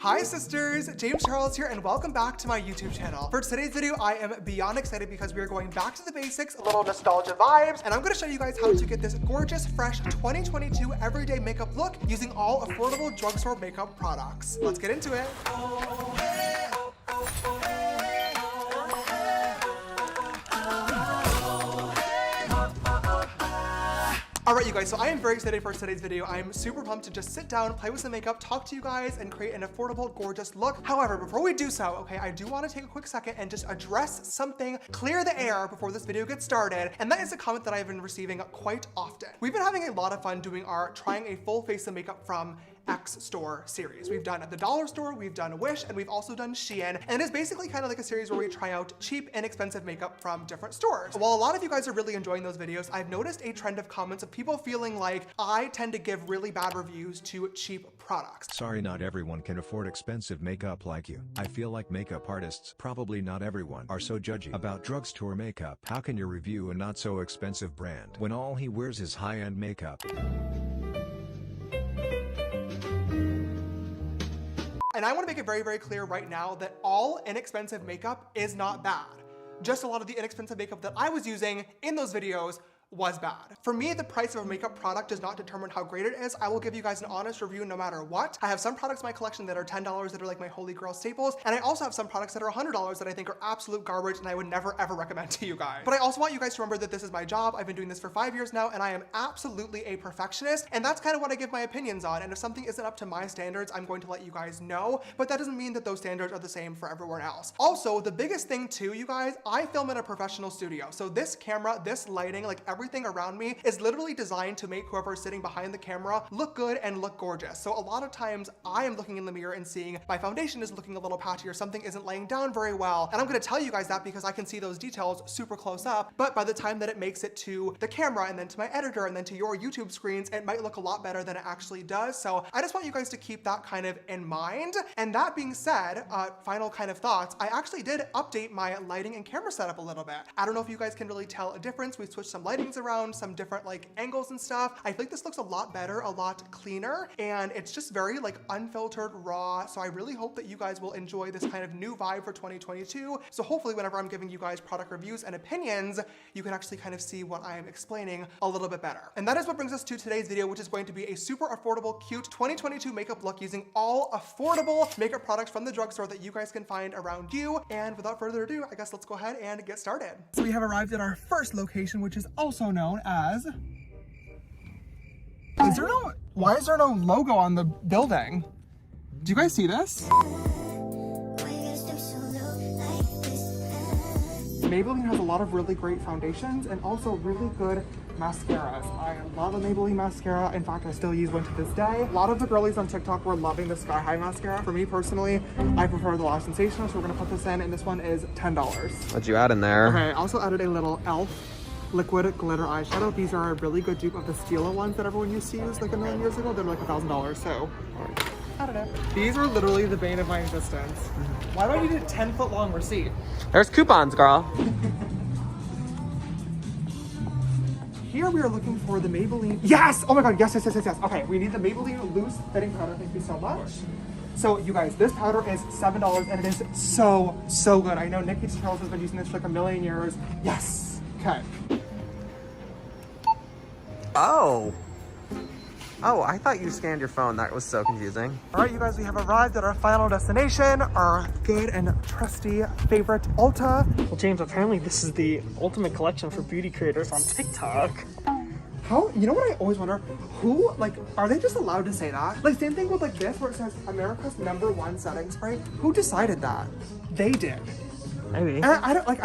Hi sisters, James Charles here and welcome back to my YouTube channel. For today's video, I am beyond excited because we are going back to the basics, a little nostalgia vibes, and I'm gonna show you guys how to get this gorgeous, fresh 2022 everyday makeup look using all affordable drugstore makeup products. Let's get into it. Alright you guys, so I am very excited for today's video. I'm super pumped to just sit down, play with some makeup, talk to you guys, and create an affordable, gorgeous look. However, before we do so, okay, I do want to take a quick second and just address something, clear the air before this video gets started, and that is a comment that I've been receiving quite often. We've been having a lot of fun doing our trying a full face of makeup from X store series. We've done at the dollar store, we've done Wish, and we've also done Shein, and it's basically kind of like a series where we try out cheap, inexpensive makeup from different stores. While a lot of you guys are really enjoying those videos, I've noticed a trend of comments of people feeling like I tend to give really bad reviews to cheap products. Sorry, not everyone can afford expensive makeup like you. I feel like makeup artists, probably not everyone, are so judgy about drugstore makeup. How can you review a not so expensive brand when all he wears is high-end makeup? And I want to make it very, very clear right now that all inexpensive makeup is not bad. Just a lot of the inexpensive makeup that I was using in those videos was bad. For me, the price of a makeup product does not determine how great it is. I will give you guys an honest review no matter what. I have some products in my collection that are $10 that are like my holy grail staples, and I also have some products that are $100 that I think are absolute garbage and I would never ever recommend to you guys. But I also want you guys to remember that this is my job. I've been doing this for 5 years now and I am absolutely a perfectionist, and that's kind of what I give my opinions on. And if something isn't up to my standards, I'm going to let you guys know, but that doesn't mean that those standards are the same for everyone else. Also, the biggest thing too, you guys, I film in a professional studio. So this camera, this lighting, like everything around me is literally designed to make whoever's sitting behind the camera look good and look gorgeous. So a lot of times I am looking in the mirror and seeing my foundation is looking a little patchy or something isn't laying down very well. And I'm gonna tell you guys that because I can see those details super close up, but by the time that it makes it to the camera and then to my editor and then to your YouTube screens, it might look a lot better than it actually does. So I just want you guys to keep that kind of in mind. And that being said, final kind of thoughts, I actually did update my lighting and camera setup a little bit. I don't know if you guys can really tell a difference. We switched some lightings around, some different like angles and stuff. I think this looks a lot better, a lot cleaner, and it's just very like unfiltered, raw. So I really hope that you guys will enjoy this kind of new vibe for 2022. So hopefully whenever I'm giving you guys product reviews and opinions, you can actually kind of see what I am explaining a little bit better. And that is what brings us to today's video, which is going to be a super affordable, cute 2022 makeup look using all affordable makeup products from the drugstore that you guys can find around you. And without further ado, I guess let's go ahead and get started. So we have arrived at our first location, which is also known as... why is there no logo on the building? Do you guys see this? Maybelline has a lot of really great foundations and also really good mascaras. I love a Maybelline mascara. In fact, I still use one to this day. A lot of the girlies on TikTok were loving the Sky High mascara. For me personally, I prefer the Lash Sensational, so we're gonna put this in, and this one is $10. What'd you add in there? Okay, I also added a little e.l.f. liquid glitter eyeshadow. These are a really good dupe of the Stila ones that everyone used to use like a million years ago. They're like $1,000, so I don't know. These are literally the bane of my existence. Why do I need a 10-foot long receipt? There's coupons, girl. Here we are looking for the Maybelline. Yes! Oh my god, yes. Okay, we need the Maybelline loose fitting powder. Thank you so much. So you guys, this powder is $7 and it is so good. I know Nikki Charles has been using this for like a million years. Yes. Okay. Oh, I thought you scanned your phone. That was so confusing. All right, you guys, we have arrived at our final destination, our good and trusty favorite Ulta. Well, James, apparently this is the ultimate collection for beauty creators on TikTok. How, you know what I always wonder? Who, like, are they just allowed to say that? Like, same thing with like this where it says America's #1 setting spray. Who decided that? They did. Maybe. And I like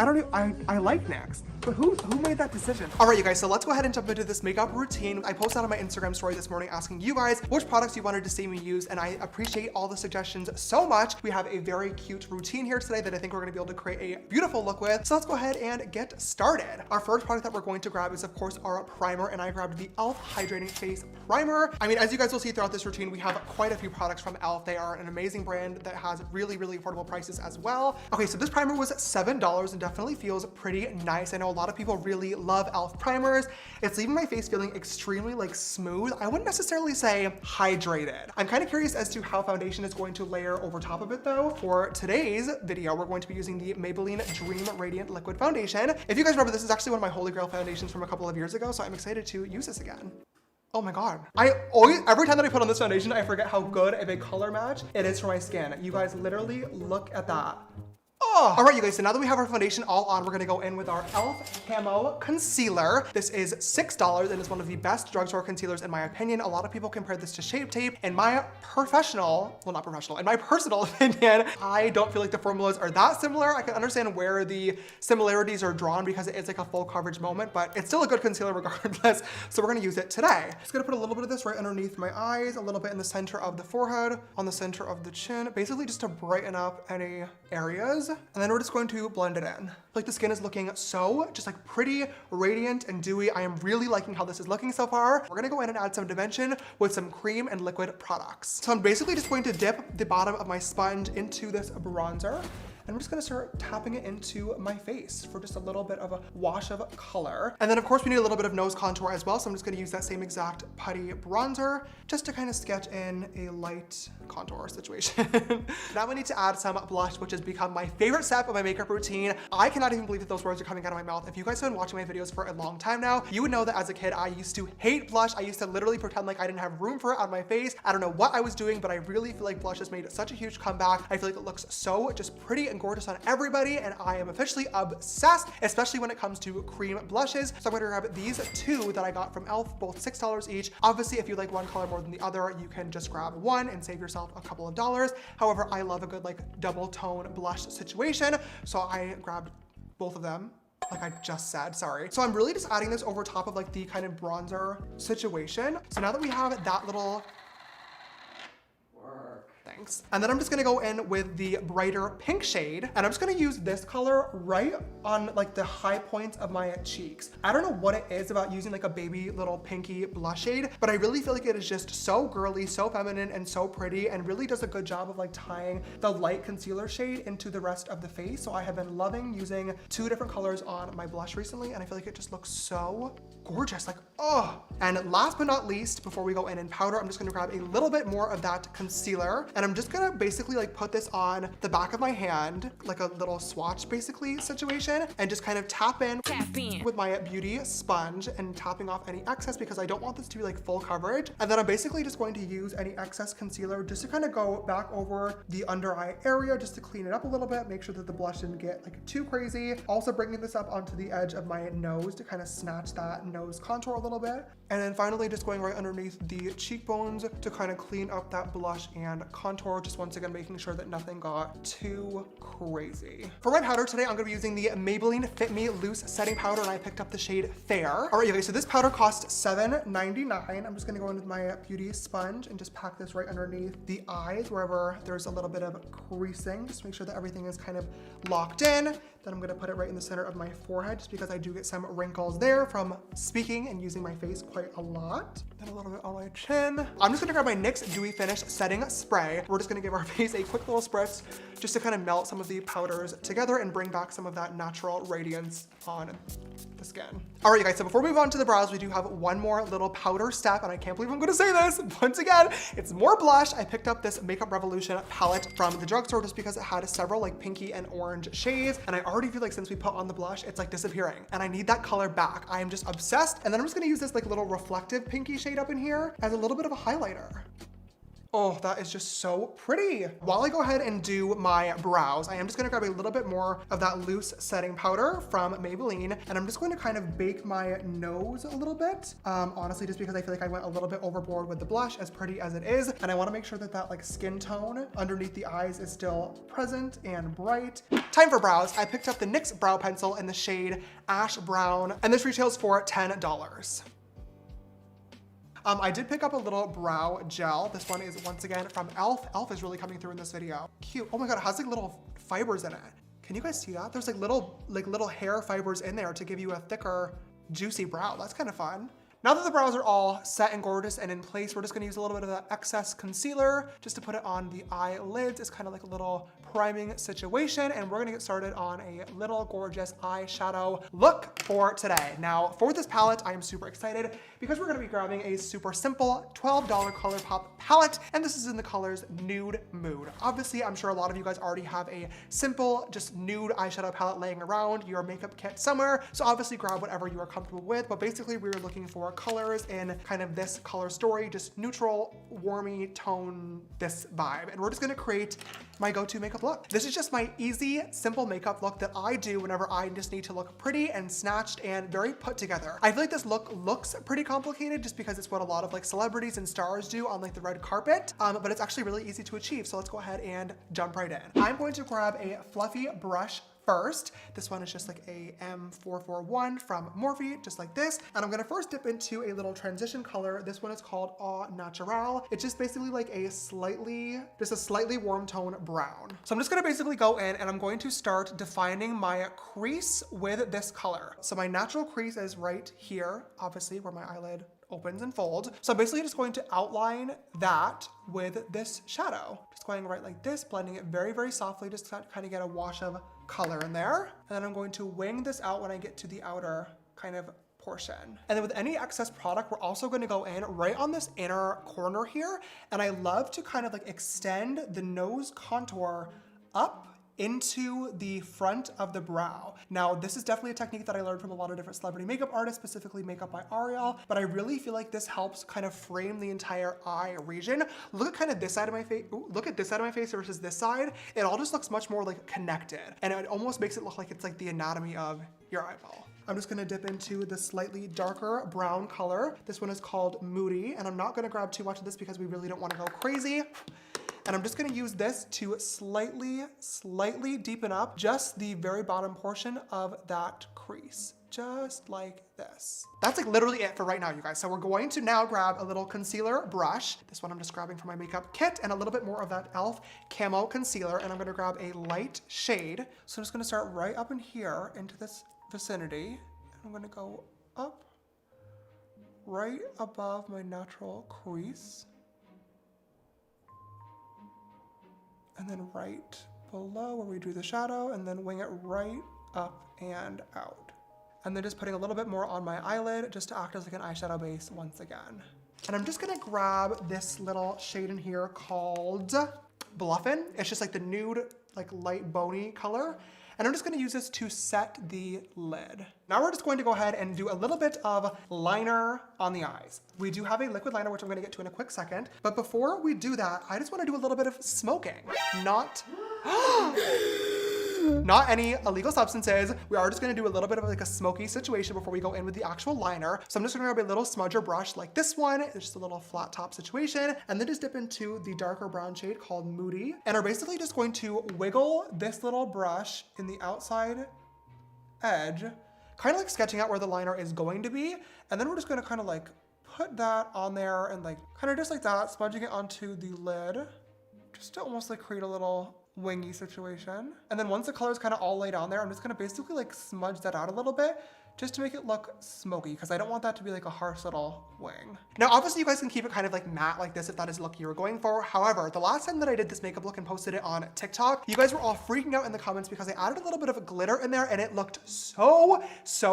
NYX, but who made that decision? All right, you guys, so let's go ahead and jump into this makeup routine. I posted on my Instagram story this morning asking you guys which products you wanted to see me use, and I appreciate all the suggestions so much. We have a very cute routine here today that I think we're gonna be able to create a beautiful look with. So let's go ahead and get started. Our first product that we're going to grab is, of course, our primer, and I grabbed the e.l.f. Hydrating Face Primer. I mean, as you guys will see throughout this routine, we have quite a few products from e.l.f. They are an amazing brand that has really, really affordable prices as well. Okay, so this primer was $7 and definitely feels pretty nice. I know a lot of people really love e.l.f. primers. It's leaving my face feeling extremely like smooth. I wouldn't necessarily say hydrated. I'm kind of curious as to how foundation is going to layer over top of it though. For today's video, we're going to be using the Maybelline Dream Radiant Liquid Foundation. If you guys remember, this is actually one of my holy grail foundations from a couple of years ago, so I'm excited to use this again. Oh my God. Every time that I put on this foundation, I forget how good of a color match it is for my skin. You guys literally look at that. Oh. All right, you guys, so now that we have our foundation all on, we're gonna go in with our e.l.f. Camo Concealer. This is $6 and it's one of the best drugstore concealers in my opinion. A lot of people compare this to Shape Tape. In my in my personal opinion, I don't feel like the formulas are that similar. I can understand where the similarities are drawn because it is like a full coverage moment, but it's still a good concealer regardless. So we're gonna use it today. Just gonna put a little bit of this right underneath my eyes, a little bit in the center of the forehead, on the center of the chin, basically just to brighten up any areas. And then we're just going to blend it in. Like the skin is looking so just like pretty, radiant and dewy. I am really liking how this is looking so far. We're gonna go in and add some dimension with some cream and liquid products. So I'm basically just going to dip the bottom of my sponge into this bronzer. And I'm just gonna start tapping it into my face for just a little bit of a wash of color. And then of course we need a little bit of nose contour as well. So I'm just gonna use that same exact putty bronzer just to kind of sketch in a light contour situation. Now we need to add some blush, which has become my favorite step of my makeup routine. I cannot even believe that those words are coming out of my mouth. If you guys have been watching my videos for a long time now, you would know that as a kid, I used to hate blush. I used to literally pretend like I didn't have room for it on my face. I don't know what I was doing, but I really feel like blush has made such a huge comeback. I feel like it looks so just pretty and gorgeous on everybody, and I am officially obsessed, especially when it comes to cream blushes. So I'm gonna grab these two that I got from e.l.f., both $6 each. Obviously, if you like one color more than the other, you can just grab one and save yourself a couple of dollars. However, I love a good like double tone blush situation, so I grabbed both of them. Like I just said, sorry. So I'm really just adding this over top of like the kind of bronzer situation. So now that we have that little thanks. And then I'm just gonna go in with the brighter pink shade, and I'm just gonna use this color right on like the high points of my cheeks. I don't know what it is about using like a baby little pinky blush shade, but I really feel like it is just so girly, so feminine, and so pretty, and really does a good job of like tying the light concealer shade into the rest of the face. So I have been loving using two different colors on my blush recently, and I feel like it just looks so gorgeous, like, oh. And last but not least, before we go in and powder, I'm just gonna grab a little bit more of that concealer, and I'm just gonna basically like put this on the back of my hand, like a little swatch basically situation, and just kind of tap in with my beauty sponge and tapping off any excess because I don't want this to be like full coverage. And then I'm basically just going to use any excess concealer just to kind of go back over the under eye area just to clean it up a little bit, make sure that the blush didn't get like too crazy. Also bringing this up onto the edge of my nose to kind of snatch that nose contour a little bit. And then finally just going right underneath the cheekbones to kind of clean up that blush and contour, just once again making sure that nothing got too crazy. For my powder today, I'm gonna be using the Maybelline Fit Me Loose Setting Powder, and I picked up the shade Fair. All right, okay, so this powder costs $7.99. I'm just gonna go in with my beauty sponge and just pack this right underneath the eyes, wherever there's a little bit of creasing, just make sure that everything is kind of locked in. Then I'm gonna put it right in the center of my forehead, just because I do get some wrinkles there from speaking and using my face quite a lot. Then a little bit on my chin. I'm just gonna grab my NYX Dewy Finish Setting Spray. We're just gonna give our face a quick little spritz just to kind of melt some of the powders together and bring back some of that natural radiance on the skin. All right, you guys, so before we move on to the brows, we do have one more little powder step, and I can't believe I'm gonna say this. Once again, it's more blush. I picked up this Makeup Revolution palette from the drugstore just because it had several like pinky and orange shades, and I already feel like since we put on the blush, it's like disappearing, and I need that color back. I am just obsessed. And then I'm just gonna use this like little reflective pinky shade up in here as a little bit of a highlighter. Oh, that is just so pretty. While I go ahead and do my brows, I am just gonna grab a little bit more of that loose setting powder from Maybelline, and I'm just going to kind of bake my nose a little bit. Honestly, just because I feel like I went a little bit overboard with the blush, as pretty as it is, and I wanna make sure that that like skin tone underneath the eyes is still present and bright. Time for brows. I picked up the NYX brow pencil in the shade Ash Brown, and this retails for $10. I did pick up a little brow gel. This one is once again from e.l.f. e.l.f. is really coming through in this video. Cute. Oh my God, it has like little fibers in it. Can you guys see that? There's like little hair fibers in there to give you a thicker, juicy brow. That's kind of fun. Now that the brows are all set and gorgeous and in place, we're just gonna use a little bit of that excess concealer just to put it on the eyelids. It's kind of like a little priming situation, and we're gonna get started on a little gorgeous eyeshadow look for today. Now, for this palette, I am super excited because we're gonna be grabbing a super simple $12 ColourPop palette, and this is in the colors Nude Mood. Obviously, I'm sure a lot of you guys already have a simple, just nude eyeshadow palette laying around your makeup kit somewhere, so obviously grab whatever you are comfortable with, but basically we were looking for colors in kind of this color story, just neutral, warmy tone, this vibe, and we're just gonna create my go-to makeup look. This is just my easy, simple makeup look that I do whenever I just need to look pretty and snatched and very put together. I feel like this look looks pretty complicated just because it's what a lot of like celebrities and stars do on like the red carpet, but it's actually really easy to achieve. So let's go ahead and jump right in. I'm going to grab a fluffy brush first. This one is just like a M441 from Morphe, just like this. And I'm gonna first dip into a little transition color. This one is called Au Natural. It's just basically like a slightly warm tone brown. So I'm just gonna basically go in and I'm going to start defining my crease with this color. So my natural crease is right here, obviously where my eyelid opens and folds. So I'm basically just going to outline that with this shadow. Just going right like this, blending it very, very softly, just to kind of get a wash of color in there. And then I'm going to wing this out when I get to the outer kind of portion. And then with any excess product, we're also going to go in right on this inner corner here. And I love to kind of like extend the nose contour up into the front of the brow. Now, this is definitely a technique that I learned from a lot of different celebrity makeup artists, specifically Makeup by Ariel, but I really feel like this helps kind of frame the entire eye region. Look at kind of this side of my face, look at this side of my face versus this side. It all just looks much more like connected, and it almost makes it look like it's like the anatomy of your eyeball. I'm just gonna dip into the slightly darker brown color. This one is called Moody, and I'm not gonna grab too much of this because we really don't wanna go crazy. And I'm just gonna use this to slightly deepen up just the very bottom portion of that crease, just like this. That's like literally it for right now, you guys. So we're going to now grab a little concealer brush. This one I'm just grabbing from my makeup kit, and a little bit more of that e.l.f. camo concealer, and I'm gonna grab a light shade. So I'm just gonna start right up in here into this vicinity, and I'm gonna go up right above my natural crease. And then right below where we do the shadow, and then wing it right up and out. And then just putting a little bit more on my eyelid just to act as like an eyeshadow base once again. And I'm just gonna grab this little shade in here called Bluffin'. It's just like the nude, like light bony color. And I'm just gonna use this to set the lid. Now we're just going to go ahead and do a little bit of liner on the eyes. We do have a liquid liner, which I'm gonna get to in a quick second. But before we do that, I just wanna do a little bit of smoking. Not any illegal substances. We are just gonna do a little bit of like a smoky situation before we go in with the actual liner. So I'm just gonna grab a little smudger brush like this one. It's just a little flat top situation. And then just dip into the darker brown shade called Moody. And are basically just going to wiggle this little brush in the outside edge, kind of like sketching out where the liner is going to be. And then we're just gonna kind of like put that on there and like kind of just like that, smudging it onto the lid, just to almost like create a little wingy situation. And then once the color is kind of all laid on there, I'm just gonna basically like smudge that out a little bit just to make it look smoky, because I don't want that to be like a harsh little wing. Now, obviously you guys can keep it kind of like matte like this if that is the look you were going for. However, the last time that I did this makeup look and posted it on TikTok, you guys were all freaking out in the comments because I added a little bit of glitter in there and it looked so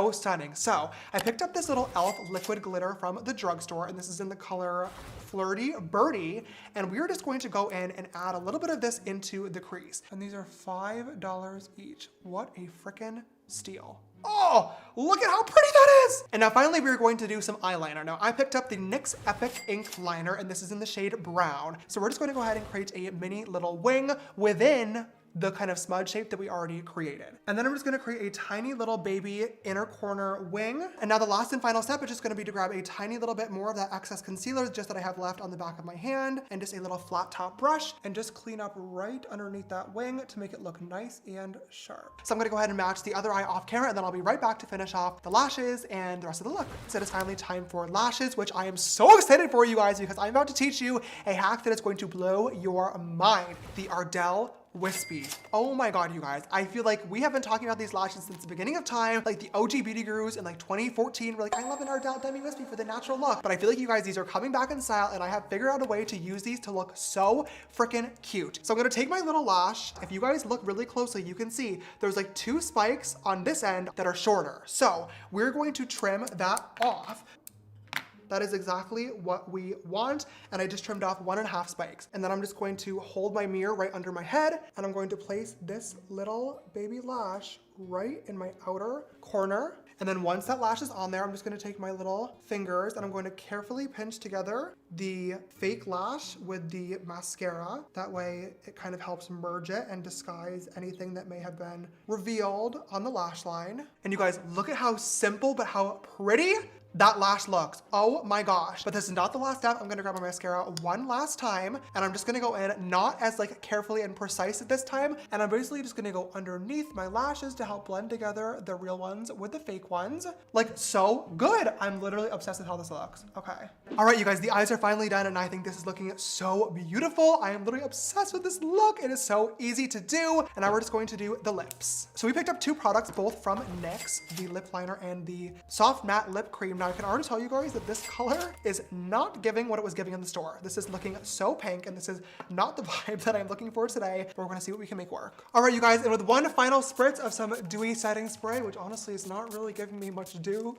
stunning. So I picked up this little e.l.f. liquid glitter from the drugstore, and this is in the color Flirty Birdie, and we're just going to go in and add a little bit of this into the crease. And these are $5 each. What a freaking steal. Oh, look at how pretty that is! And now finally we're going to do some eyeliner. Now I picked up the NYX Epic Ink Liner, and this is in the shade Brown. So we're just going to go ahead and create a mini little wing within the kind of smudge shape that we already created. And then I'm just gonna create a tiny little baby inner corner wing. And now the last and final step is just gonna be to grab a tiny little bit more of that excess concealer just that I have left on the back of my hand, and just a little flat top brush, and just clean up right underneath that wing to make it look nice and sharp. So I'm gonna go ahead and match the other eye off camera, and then I'll be right back to finish off the lashes and the rest of the look. So it's finally time for lashes, which I am so excited for, you guys, because I'm about to teach you a hack that is going to blow your mind. The Ardell wispy. Oh my God, you guys. I feel like we have been talking about these lashes since the beginning of time, like the OG beauty gurus in like 2014 were like, I love an Ardell demi-wispy for the natural look. But I feel like you guys, these are coming back in style and I have figured out a way to use these to look so freaking cute. So I'm gonna take my little lash. If you guys look really closely, you can see there's like 2 spikes on this end that are shorter. So we're going to trim that off. That is exactly what we want. And I just trimmed off 1.5 spikes. And then I'm just going to hold my mirror right under my head and I'm going to place this little baby lash right in my outer corner. And then once that lash is on there, I'm just gonna take my little fingers and I'm going to carefully pinch together the fake lash with the mascara. That way it kind of helps merge it and disguise anything that may have been revealed on the lash line. And you guys, look at how simple but how pretty that lash looks. Oh my gosh. But this is not the last step. I'm gonna grab my mascara one last time and I'm just gonna go in not as like carefully and precise at this time. And I'm basically just gonna go underneath my lashes to help blend together the real ones with the fake ones. Like so good. I'm literally obsessed with how this looks. Okay. All right, you guys, the eyes are finally done and I think this is looking so beautiful. I am literally obsessed with this look. It is so easy to do. And now we're just going to do the lips. So we picked up 2 products, both from NYX, the lip liner and the soft matte lip cream. Now I can already tell you guys that this color is not giving what it was giving in the store. This is looking so pink and this is not the vibe that I'm looking for today, but we're gonna see what we can make work. All right, you guys, and with one final spritz of some dewy setting spray, which honestly is not really giving me much dew,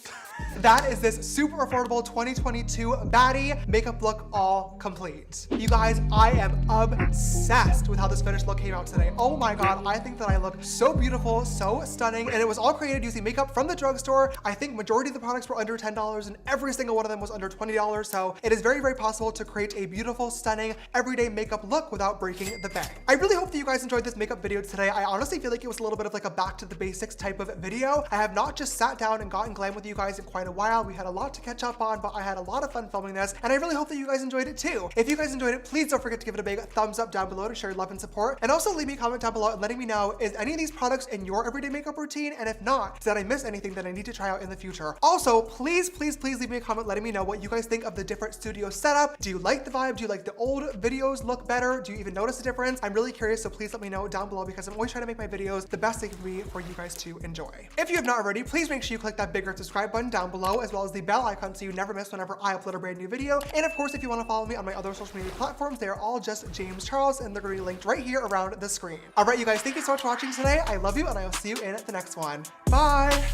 that is this super affordable 2022 Baddie makeup look all complete. You guys, I am obsessed with how this finished look came out today. Oh my God, I think that I look so beautiful, so stunning, and it was all created using makeup from the drugstore. I think majority of the products were under $10 and every single one of them was under $20. So it is very, very possible to create a beautiful, stunning, everyday makeup look without breaking the bank. I really hope that you guys enjoyed this makeup video today. I honestly feel like it was a little bit of like a back to the basics type of video. I have not just sat down and gotten glam with you guys in quite a while. We had a lot to catch up on, but I had a lot of fun filming this and I really hope that you guys enjoyed it too. If you guys enjoyed it, please don't forget to give it a big thumbs up down below to share your love and support. And also leave me a comment down below and letting me know, is any of these products in your everyday makeup routine? And if not, did I miss anything that I need to try out in the future? Also, please leave me a comment letting me know what you guys think of the different studio setup. Do you like the vibe? Do you like the old videos look better? Do you even notice a difference? I'm really curious, so please let me know down below because I'm always trying to make my videos the best they can be for you guys to enjoy. If you have not already, please make sure you click that big red subscribe button down below as well as the bell icon so you never miss whenever I upload a brand new video. And of course, if you want to follow me on my other social media platforms, they are all just James Charles and they're going to be linked right here around the screen. All right, you guys, thank you so much for watching today. I love you and I will see you in the next one. Bye.